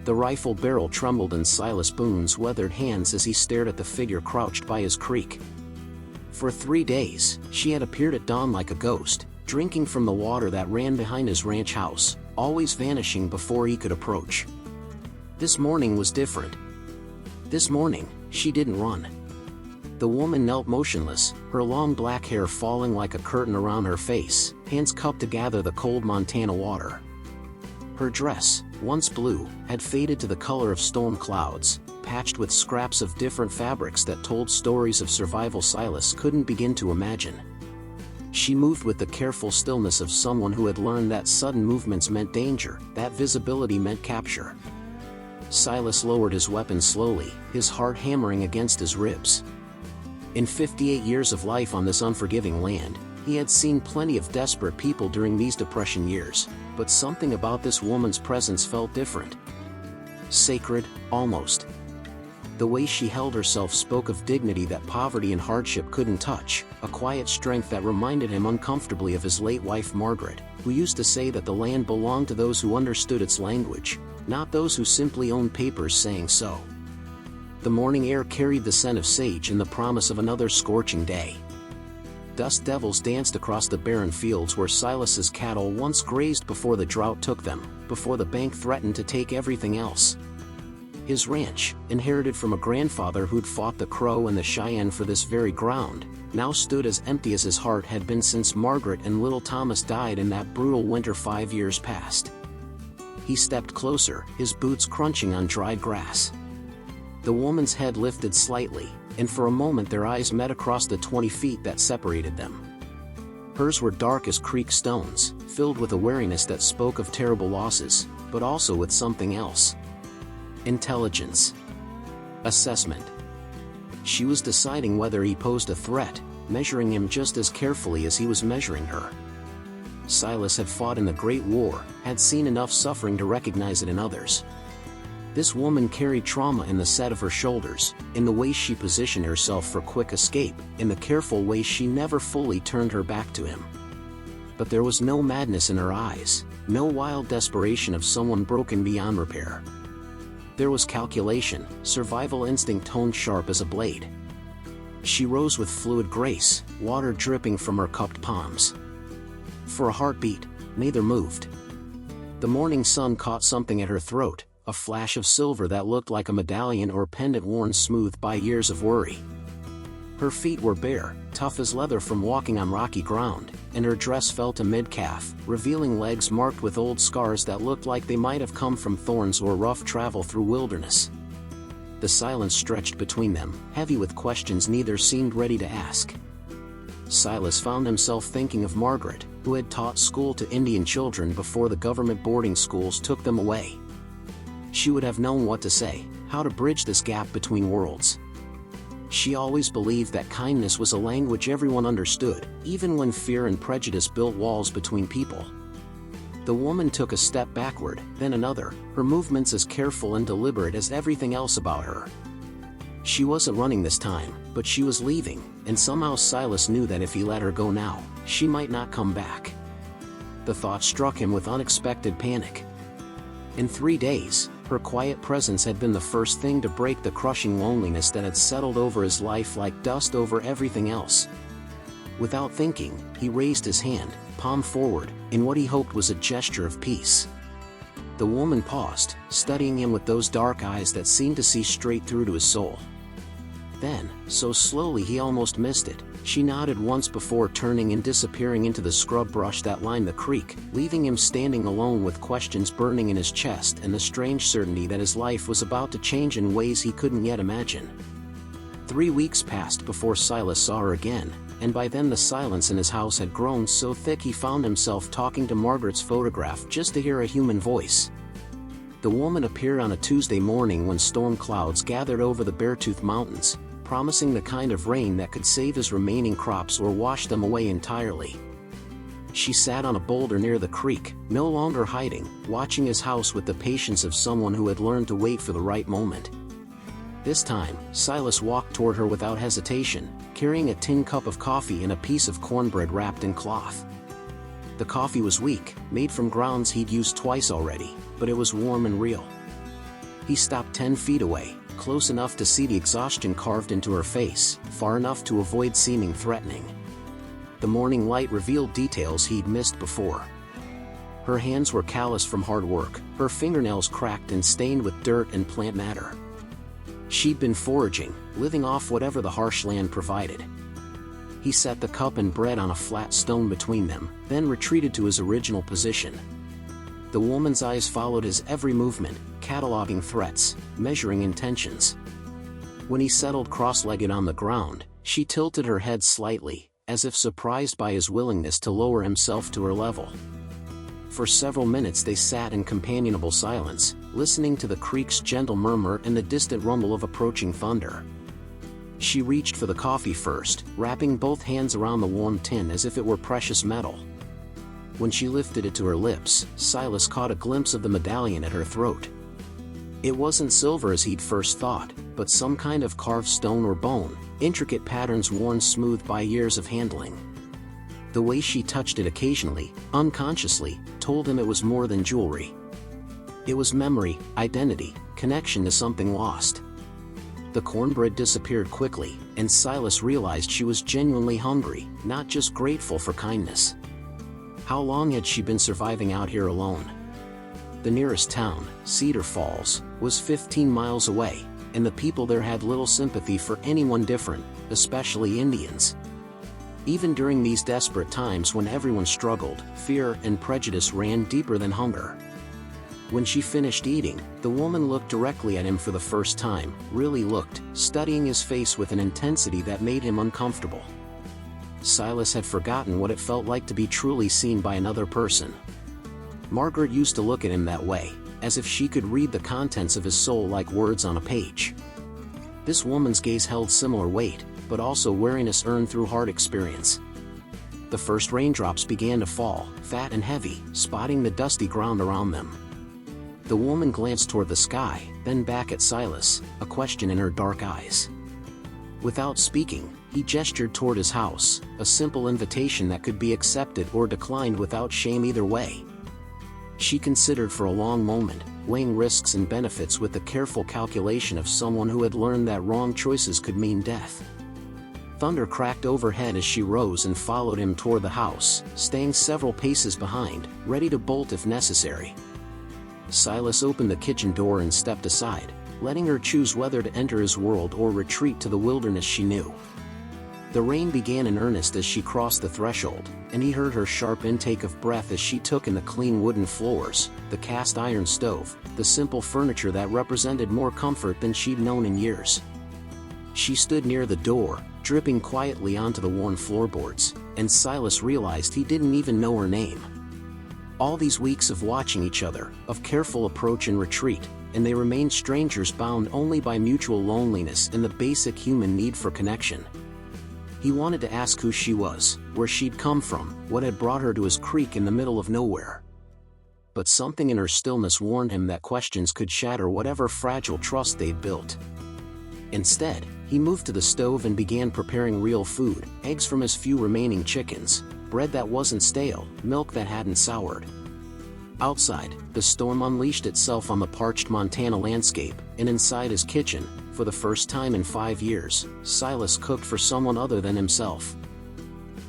The rifle barrel trembled in Silas Boone's weathered hands as he stared at the figure crouched by his creek. For 3 days, she had appeared at dawn like a ghost, drinking from the water that ran behind his ranch house, always vanishing before he could approach. This morning was different. This morning, she didn't run. The woman knelt motionless, her long black hair falling like a curtain around her face, hands cupped to gather the cold Montana water. Her dress, once blue, had faded to the color of storm clouds, patched with scraps of different fabrics that told stories of survival Silas couldn't begin to imagine. She moved with the careful stillness of someone who had learned that sudden movements meant danger, that visibility meant capture. Silas lowered his weapon slowly, his heart hammering against his ribs. In 58 years of life on this unforgiving land, he had seen plenty of desperate people during these Depression years, but something about this woman's presence felt different. Sacred, almost. The way she held herself spoke of dignity that poverty and hardship couldn't touch, a quiet strength that reminded him uncomfortably of his late wife Margaret, who used to say that the land belonged to those who understood its language, not those who simply owned papers saying so. The morning air carried the scent of sage and the promise of another scorching day. Dust devils danced across the barren fields where Silas's cattle once grazed before the drought took them, before the bank threatened to take everything else. His ranch, inherited from a grandfather who'd fought the Crow and the Cheyenne for this very ground, now stood as empty as his heart had been since Margaret and little Thomas died in that brutal winter 5 years past. He stepped closer, his boots crunching on dried grass. The woman's head lifted slightly, and for a moment their eyes met across the 20 feet that separated them. Hers were dark as creek stones, filled with a wariness that spoke of terrible losses, but also with something else. Intelligence. Assessment. She was deciding whether he posed a threat, measuring him just as carefully as he was measuring her. Silas had fought in the Great War, had seen enough suffering to recognize it in others. This woman carried trauma in the set of her shoulders, in the way she positioned herself for quick escape, in the careful way she never fully turned her back to him. But there was no madness in her eyes, no wild desperation of someone broken beyond repair. There was calculation, survival instinct honed sharp as a blade. She rose with fluid grace, water dripping from her cupped palms. For a heartbeat, neither moved. The morning sun caught something at her throat, a flash of silver that looked like a medallion or pendant worn smooth by years of worry. Her feet were bare, tough as leather from walking on rocky ground, and her dress fell to mid-calf, revealing legs marked with old scars that looked like they might have come from thorns or rough travel through wilderness. The silence stretched between them, heavy with questions neither seemed ready to ask. Silas found himself thinking of Margaret, who had taught school to Indian children before the government boarding schools took them away. She would have known what to say, how to bridge this gap between worlds. She always believed that kindness was a language everyone understood, even when fear and prejudice built walls between people. The woman took a step backward, then another, her movements as careful and deliberate as everything else about her. She wasn't running this time, but she was leaving, and somehow Silas knew that if he let her go now, she might not come back. The thought struck him with unexpected panic. In 3 days, her quiet presence had been the first thing to break the crushing loneliness that had settled over his life like dust over everything else. Without thinking, he raised his hand, palm forward, in what he hoped was a gesture of peace. The woman paused, studying him with those dark eyes that seemed to see straight through to his soul. Then, so slowly he almost missed it, she nodded once before turning and disappearing into the scrub brush that lined the creek, leaving him standing alone with questions burning in his chest and the strange certainty that his life was about to change in ways he couldn't yet imagine. 3 weeks passed before Silas saw her again, and by then the silence in his house had grown so thick he found himself talking to Margaret's photograph just to hear a human voice. The woman appeared on a Tuesday morning when storm clouds gathered over the Beartooth Mountains, promising the kind of rain that could save his remaining crops or wash them away entirely. She sat on a boulder near the creek, no longer hiding, watching his house with the patience of someone who had learned to wait for the right moment. This time, Silas walked toward her without hesitation, carrying a tin cup of coffee and a piece of cornbread wrapped in cloth. The coffee was weak, made from grounds he'd used twice already, but it was warm and real. He stopped 10 feet away, close enough to see the exhaustion carved into her face, far enough to avoid seeming threatening. The morning light revealed details he'd missed before. Her hands were calloused from hard work, her fingernails cracked and stained with dirt and plant matter. She'd been foraging, living off whatever the harsh land provided. He set the cup and bread on a flat stone between them, then retreated to his original position. The woman's eyes followed his every movement, cataloging threats, measuring intentions. When he settled cross-legged on the ground, she tilted her head slightly, as if surprised by his willingness to lower himself to her level. For several minutes they sat in companionable silence, listening to the creek's gentle murmur and the distant rumble of approaching thunder. She reached for the coffee first, wrapping both hands around the warm tin as if it were precious metal. When she lifted it to her lips, Silas caught a glimpse of the medallion at her throat. It wasn't silver as he'd first thought, but some kind of carved stone or bone, intricate patterns worn smooth by years of handling. The way she touched it occasionally, unconsciously, told him it was more than jewelry. It was memory, identity, connection to something lost. The cornbread disappeared quickly, and Silas realized she was genuinely hungry, not just grateful for kindness. How long had she been surviving out here alone? The nearest town, Cedar Falls, was 15 miles away, and the people there had little sympathy for anyone different, especially Indians. Even during these desperate times when everyone struggled, fear and prejudice ran deeper than hunger. When she finished eating, the woman looked directly at him for the first time, really looked, studying his face with an intensity that made him uncomfortable. Silas had forgotten what it felt like to be truly seen by another person. Margaret used to look at him that way, as if she could read the contents of his soul like words on a page. This woman's gaze held similar weight, but also wariness earned through hard experience. The first raindrops began to fall, fat and heavy, spotting the dusty ground around them. The woman glanced toward the sky, then back at Silas, a question in her dark eyes. Without speaking, he gestured toward his house, a simple invitation that could be accepted or declined without shame either way. She considered for a long moment, weighing risks and benefits with the careful calculation of someone who had learned that wrong choices could mean death. Thunder cracked overhead as she rose and followed him toward the house, staying several paces behind, ready to bolt if necessary. Silas opened the kitchen door and stepped aside, letting her choose whether to enter his world or retreat to the wilderness she knew. The rain began in earnest as she crossed the threshold, and he heard her sharp intake of breath as she took in the clean wooden floors, the cast iron stove, the simple furniture that represented more comfort than she'd known in years. She stood near the door, dripping quietly onto the worn floorboards, and Silas realized he didn't even know her name. All these weeks of watching each other, of careful approach and retreat, and they remained strangers bound only by mutual loneliness and the basic human need for connection. He wanted to ask who she was, where she'd come from, what had brought her to his creek in the middle of nowhere. But something in her stillness warned him that questions could shatter whatever fragile trust they'd built. Instead, he moved to the stove and began preparing real food, eggs from his few remaining chickens, bread that wasn't stale, milk that hadn't soured. Outside, the storm unleashed itself on the parched Montana landscape, and inside his kitchen, for the first time in 5 years, Silas cooked for someone other than himself.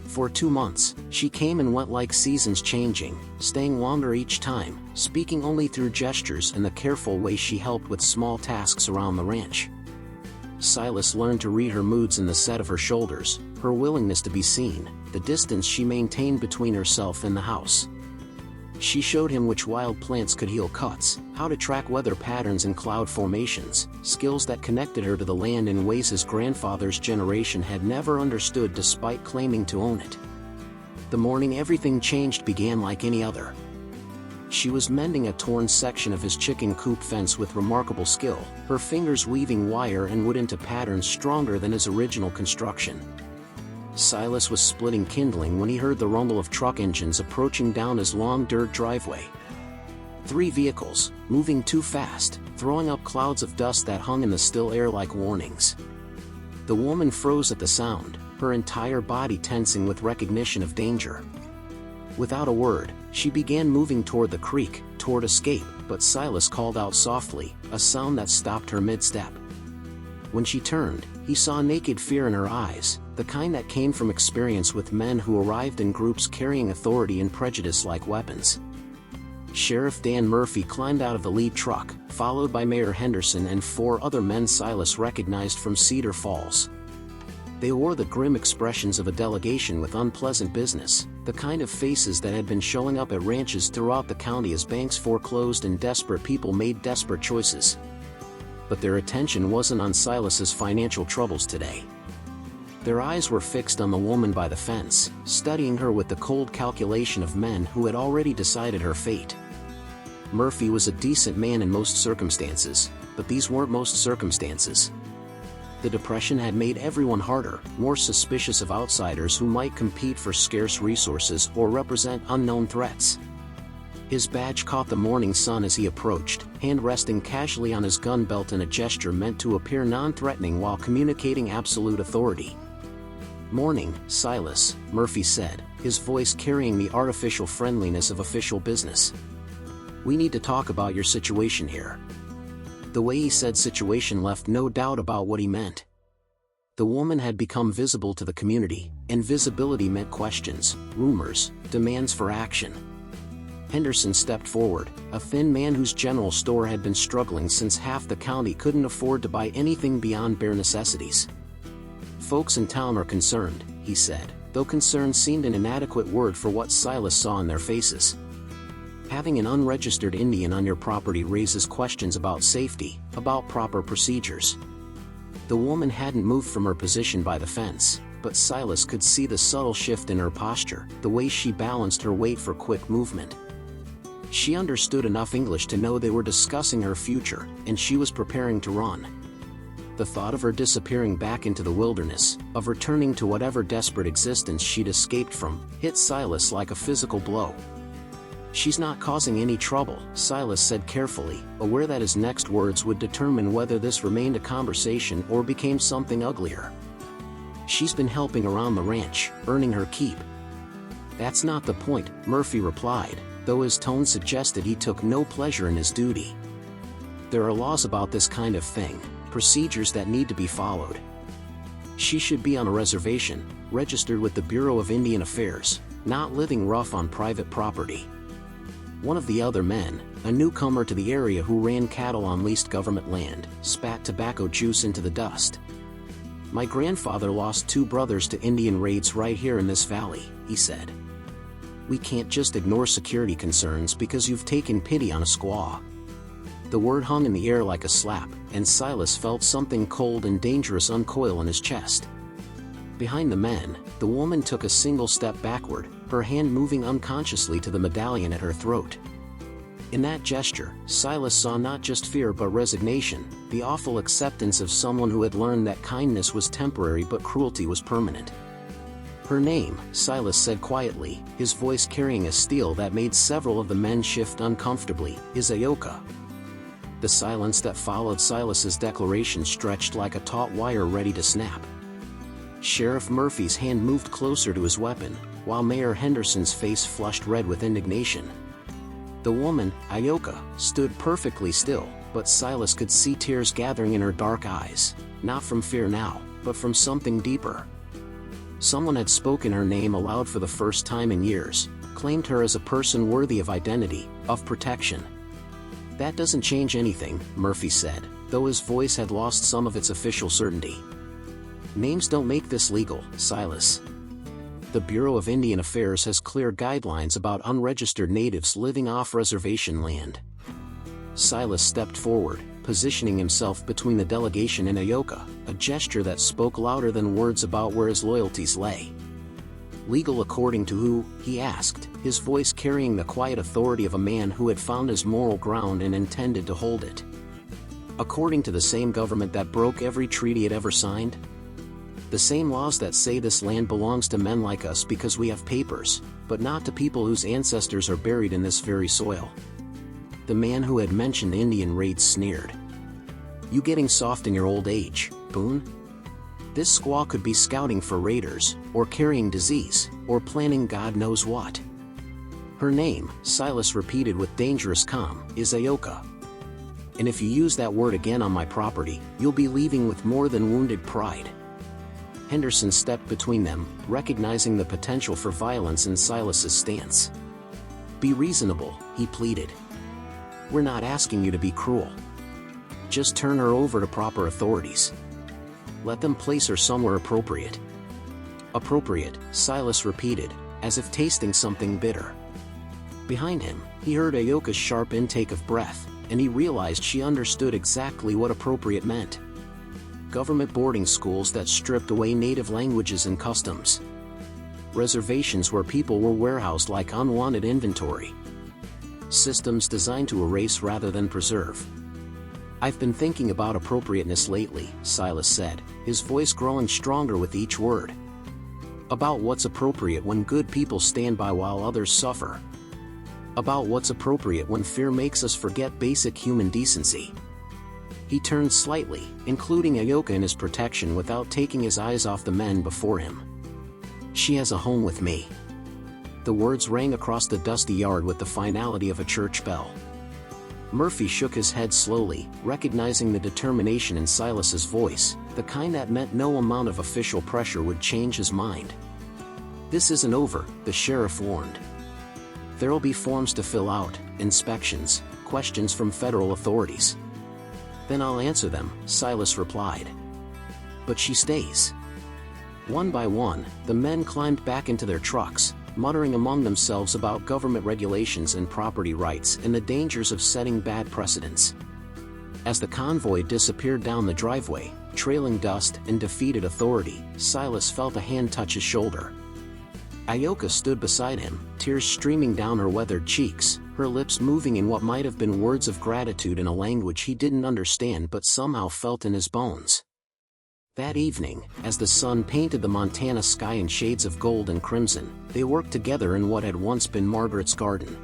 For 2 months, she came and went like seasons changing, staying longer each time, speaking only through gestures and the careful way she helped with small tasks around the ranch. Silas learned to read her moods in the set of her shoulders, her willingness to be seen, the distance she maintained between herself and the house. She showed him which wild plants could heal cuts, how to track weather patterns and cloud formations, skills that connected her to the land in ways his grandfather's generation had never understood despite claiming to own it. The morning everything changed began like any other. She was mending a torn section of his chicken coop fence with remarkable skill, her fingers weaving wire and wood into patterns stronger than his original construction. Silas was splitting kindling when he heard the rumble of truck engines approaching down his long dirt driveway. 3 vehicles, moving too fast, throwing up clouds of dust that hung in the still air like warnings. The woman froze at the sound, her entire body tensing with recognition of danger. Without a word, she began moving toward the creek, toward escape, but Silas called out softly, a sound that stopped her mid-step. When she turned, he saw naked fear in her eyes, the kind that came from experience with men who arrived in groups carrying authority and prejudice like weapons. Sheriff Dan Murphy climbed out of the lead truck, followed by Mayor Henderson and 4 other men Silas recognized from Cedar Falls. They wore the grim expressions of a delegation with unpleasant business, the kind of faces that had been showing up at ranches throughout the county as banks foreclosed and desperate people made desperate choices. But their attention wasn't on Silas's financial troubles today. Their eyes were fixed on the woman by the fence, studying her with the cold calculation of men who had already decided her fate. Murphy was a decent man in most circumstances, but these weren't most circumstances. The Depression had made everyone harder, more suspicious of outsiders who might compete for scarce resources or represent unknown threats. His badge caught the morning sun as he approached, hand resting casually on his gun belt in a gesture meant to appear non-threatening while communicating absolute authority. "Morning, Silas," Murphy said, his voice carrying the artificial friendliness of official business. "We need to talk about your situation here." The way he said situation left no doubt about what he meant. The woman had become visible to the community, and visibility meant questions, rumors, demands for action. Henderson stepped forward, a thin man whose general store had been struggling since half the county couldn't afford to buy anything beyond bare necessities. "Folks in town are concerned," he said, though concern seemed an inadequate word for what Silas saw in their faces. "Having an unregistered Indian on your property raises questions about safety, about proper procedures." The woman hadn't moved from her position by the fence, but Silas could see the subtle shift in her posture, the way she balanced her weight for quick movement. She understood enough English to know they were discussing her future, and she was preparing to run. The thought of her disappearing back into the wilderness, of returning to whatever desperate existence she'd escaped from, hit Silas like a physical blow. "She's not causing any trouble," Silas said carefully, aware that his next words would determine whether this remained a conversation or became something uglier. "She's been helping around the ranch, earning her keep." "That's not the point," Murphy replied, though his tone suggested he took no pleasure in his duty. "There are laws about this kind of thing, procedures that need to be followed. She should be on a reservation, registered with the Bureau of Indian Affairs, not living rough on private property." One of the other men, a newcomer to the area who ran cattle on leased government land, spat tobacco juice into the dust. "My grandfather lost 2 brothers to Indian raids right here in this valley," he said. "We can't just ignore security concerns because you've taken pity on a squaw." The word hung in the air like a slap, and Silas felt something cold and dangerous uncoil in his chest. Behind the men, the woman took a single step backward, her hand moving unconsciously to the medallion at her throat. In that gesture, Silas saw not just fear but resignation, the awful acceptance of someone who had learned that kindness was temporary but cruelty was permanent. "Her name," Silas said quietly, his voice carrying a steel that made several of the men shift uncomfortably, "is Ayoka." The silence that followed Silas's declaration stretched like a taut wire ready to snap. Sheriff Murphy's hand moved closer to his weapon, while Mayor Henderson's face flushed red with indignation. The woman, Ayoka, stood perfectly still, but Silas could see tears gathering in her dark eyes, not from fear now, but from something deeper. Someone had spoken her name aloud for the first time in years, claimed her as a person worthy of identity, of protection. "That doesn't change anything," Murphy said, though his voice had lost some of its official certainty. "Names don't make this legal, Silas. The Bureau of Indian Affairs has clear guidelines about unregistered natives living off reservation land." Silas stepped forward, positioning himself between the delegation and Ayoka, a gesture that spoke louder than words about where his loyalties lay. "Legal according to who?" he asked, his voice carrying the quiet authority of a man who had found his moral ground and intended to hold it. "According to the same government that broke every treaty it ever signed? The same laws that say this land belongs to men like us because we have papers, but not to people whose ancestors are buried in this very soil." The man who had mentioned Indian raids sneered. "You getting soft in your old age, Boone? This squaw could be scouting for raiders, or carrying disease, or planning God knows what. Her name, Silas repeated with dangerous calm, is Ayoka. And if you use that word again on my property, you'll be leaving with more than wounded pride. Henderson stepped between them, recognizing the potential for violence in Silas's stance. Be reasonable, he pleaded. We're not asking you to be cruel. Just turn her over to proper authorities. Let them place her somewhere appropriate. Appropriate, Silas repeated, as if tasting something bitter. Behind him, he heard Ayoka's sharp intake of breath, and he realized she understood exactly what appropriate meant. Government boarding schools that stripped away native languages and customs. Reservations where people were warehoused like unwanted inventory. Systems designed to erase rather than preserve. I've been thinking about appropriateness lately, Silas said, his voice growing stronger with each word. About what's appropriate when good people stand by while others suffer. About what's appropriate when fear makes us forget basic human decency. He turned slightly, including Ayoka in his protection without taking his eyes off the men before him. She has a home with me. The words rang across the dusty yard with the finality of a church bell. Murphy shook his head slowly, recognizing the determination in Silas's voice, the kind that meant no amount of official pressure would change his mind. This isn't over, the sheriff warned. There'll be forms to fill out, inspections, questions from federal authorities. Then I'll answer them, Silas replied. But she stays. One by one, the men climbed back into their trucks, muttering among themselves about government regulations and property rights and the dangers of setting bad precedents. As the convoy disappeared down the driveway, trailing dust and defeated authority, Silas felt a hand touch his shoulder. Ayoka stood beside him, tears streaming down her weathered cheeks, her lips moving in what might have been words of gratitude in a language he didn't understand but somehow felt in his bones. That evening, as the sun painted the Montana sky in shades of gold and crimson, they worked together in what had once been Margaret's garden.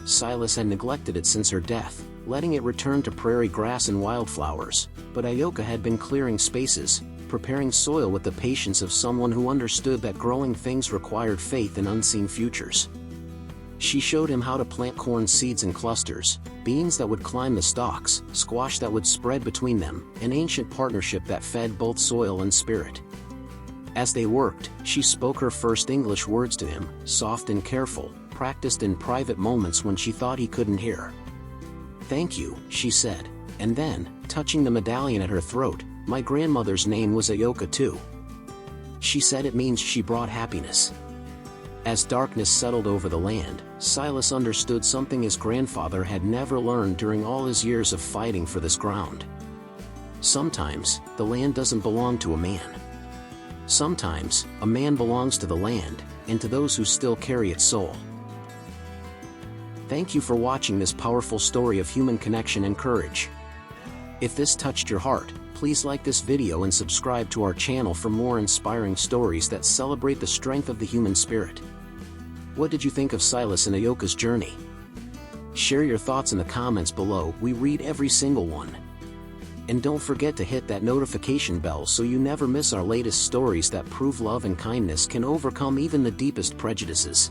Silas had neglected it since her death, letting it return to prairie grass and wildflowers, but Ayoka had been clearing spaces, preparing soil with the patience of someone who understood that growing things required faith in unseen futures. She showed him how to plant corn seeds in clusters, beans that would climb the stalks, squash that would spread between them, an ancient partnership that fed both soil and spirit. As they worked, she spoke her first English words to him, soft and careful, practiced in private moments when she thought he couldn't hear. "Thank you," she said, and then, touching the medallion at her throat, "My grandmother's name was Ayoka too. She said it means she brought happiness." As darkness settled over the land, Silas understood something his grandfather had never learned during all his years of fighting for this ground. Sometimes, the land doesn't belong to a man. Sometimes, a man belongs to the land, and to those who still carry its soul. Thank you for watching this powerful story of human connection and courage. If this touched your heart, please like this video and subscribe to our channel for more inspiring stories that celebrate the strength of the human spirit. What did you think of Silas and Ayoka's journey? Share your thoughts in the comments below, we read every single one. And don't forget to hit that notification bell so you never miss our latest stories that prove love and kindness can overcome even the deepest prejudices.